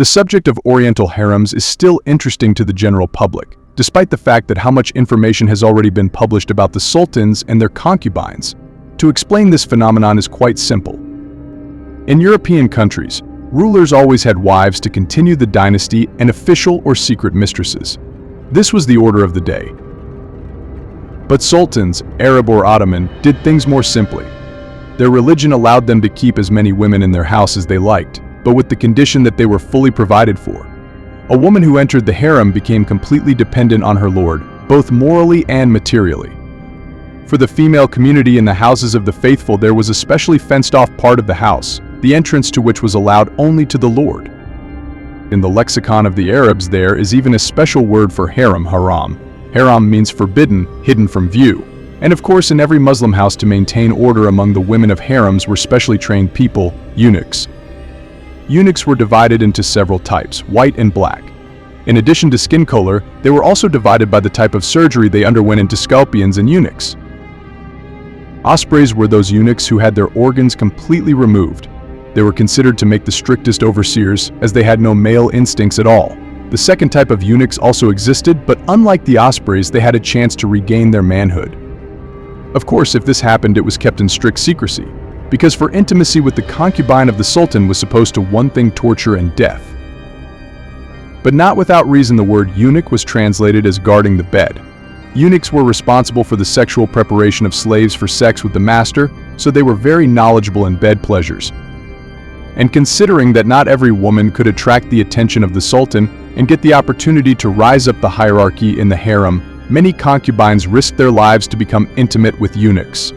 The subject of Oriental harems is still interesting to the general public, despite the fact that how much information has already been published about the sultans and their concubines. To explain this phenomenon is quite simple. In European countries, rulers always had wives to continue the dynasty and official or secret mistresses. This was the order of the day. But sultans, Arab or Ottoman, did things more simply. Their religion allowed them to keep as many women in their house as they liked, but with the condition that they were fully provided for. A woman who entered the harem became completely dependent on her lord, both morally and materially. For the female community in the houses of the faithful, there was a specially fenced-off part of the house, the entrance to which was allowed only to the lord. In the lexicon of the Arabs, there is even a special word for harem, haram. Haram means forbidden, hidden from view. And of course, in every Muslim house, to maintain order among the women of harems were specially trained people, eunuchs. Eunuchs were divided into several types, white and black. In addition to skin color, they were also divided by the type of surgery they underwent into sculpions and eunuchs. Ospreys were those eunuchs who had their organs completely removed. They were considered to make the strictest overseers, as they had no male instincts at all. The second type of eunuchs also existed, but unlike the ospreys, they had a chance to regain their manhood. Of course, if this happened, it was kept in strict secrecy, because for intimacy with the concubine of the sultan was supposed to one thing torture and death. But not without reason the word eunuch was translated as guarding the bed. Eunuchs were responsible for the sexual preparation of slaves for sex with the master, so they were very knowledgeable in bed pleasures. And considering that not every woman could attract the attention of the sultan and get the opportunity to rise up the hierarchy in the harem, many concubines risked their lives to become intimate with eunuchs.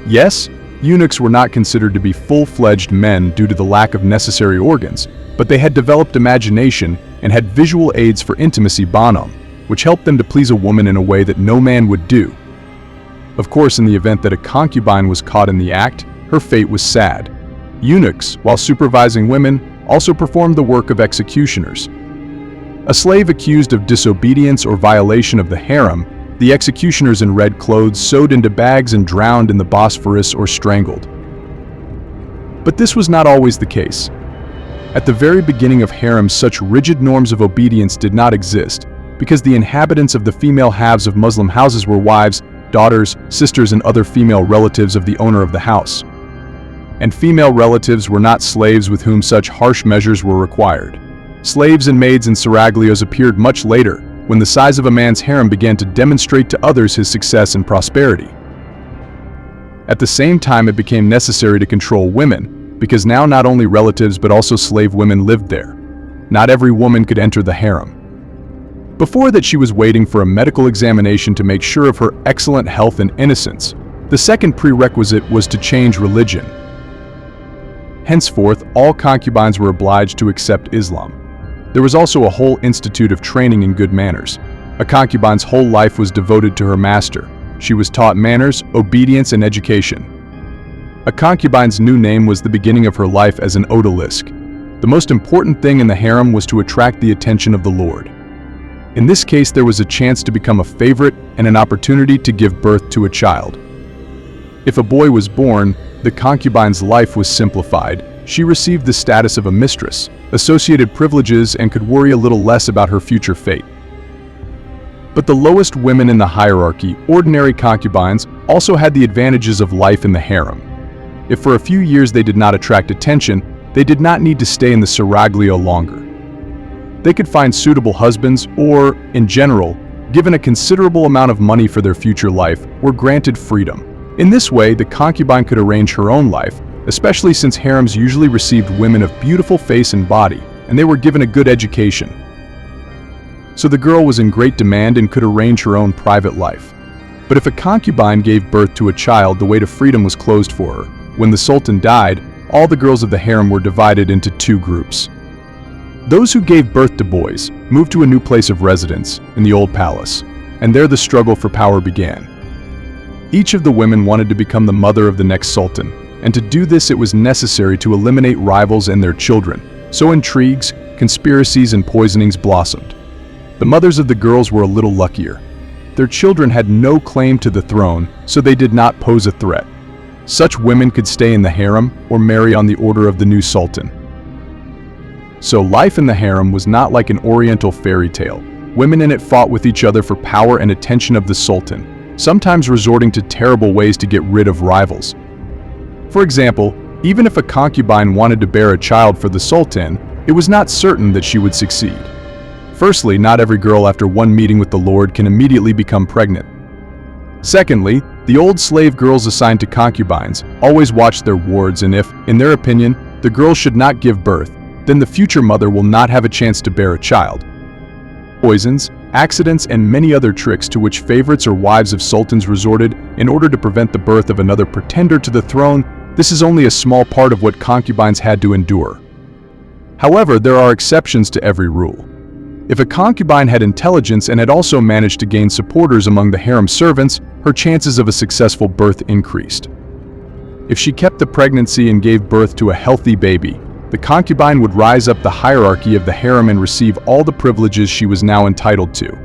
Yes, eunuchs were not considered to be full-fledged men due to the lack of necessary organs, but they had developed imagination and had visual aids for intimacy bonhom, which helped them to please a woman in a way that no man would do. Of course, in the event that a concubine was caught in the act, her fate was sad. Eunuchs, while supervising women, also performed the work of executioners. A slave accused of disobedience or violation of the harem, the executioners in red clothes sewed into bags and drowned in the Bosphorus or strangled. But this was not always the case. At the very beginning of harems, such rigid norms of obedience did not exist, because the inhabitants of the female halves of Muslim houses were wives, daughters, sisters, and other female relatives of the owner of the house. And female relatives were not slaves with whom such harsh measures were required. Slaves and maids and seraglios appeared much later, when the size of a man's harem began to demonstrate to others his success and prosperity. At the same time, it became necessary to control women, because now not only relatives but also slave women lived there. Not every woman could enter the harem. Before that, she was waiting for a medical examination to make sure of her excellent health and innocence. The second prerequisite was to change religion. Henceforth, all concubines were obliged to accept Islam. There was also a whole institute of training in good manners. A concubine's whole life was devoted to her master. She was taught manners, obedience, and education. A concubine's new name was the beginning of her life as an odalisque. The most important thing in the harem was to attract the attention of the lord. In this case, there was a chance to become a favorite and an opportunity to give birth to a child. If a boy was born, the concubine's life was simplified. She received the status of a mistress, associated privileges, and could worry a little less about her future fate. But the lowest women in the hierarchy, ordinary concubines, also had the advantages of life in the harem. If for a few years they did not attract attention, they did not need to stay in the seraglio longer. They could find suitable husbands or, in general, given a considerable amount of money for their future life, were granted freedom. In this way, the concubine could arrange her own life, especially since harems usually received women of beautiful face and body, and they were given a good education. So the girl was in great demand and could arrange her own private life. But if a concubine gave birth to a child, the way to freedom was closed for her. When the sultan died, all the girls of the harem were divided into two groups. Those who gave birth to boys moved to a new place of residence in the old palace, and there the struggle for power began. Each of the women wanted to become the mother of the next sultan, and to do this it was necessary to eliminate rivals and their children, so intrigues, conspiracies, and poisonings blossomed. The mothers of the girls were a little luckier. Their children had no claim to the throne, so they did not pose a threat. Such women could stay in the harem or marry on the order of the new sultan. So life in the harem was not like an oriental fairy tale. Women in it fought with each other for power and attention of the sultan, sometimes resorting to terrible ways to get rid of rivals. For example, even if a concubine wanted to bear a child for the sultan, it was not certain that she would succeed. Firstly, not every girl after one meeting with the Lord can immediately become pregnant. Secondly, the old slave girls assigned to concubines always watch their wards, and if, in their opinion, the girl should not give birth, then the future mother will not have a chance to bear a child. Poisons, accidents, and many other tricks to which favorites or wives of sultans resorted in order to prevent the birth of another pretender to the throne, this is only a small part of what concubines had to endure. However, there are exceptions to every rule. If a concubine had intelligence and had also managed to gain supporters among the harem servants, her chances of a successful birth increased. If she kept the pregnancy and gave birth to a healthy baby, the concubine would rise up the hierarchy of the harem and receive all the privileges she was now entitled to.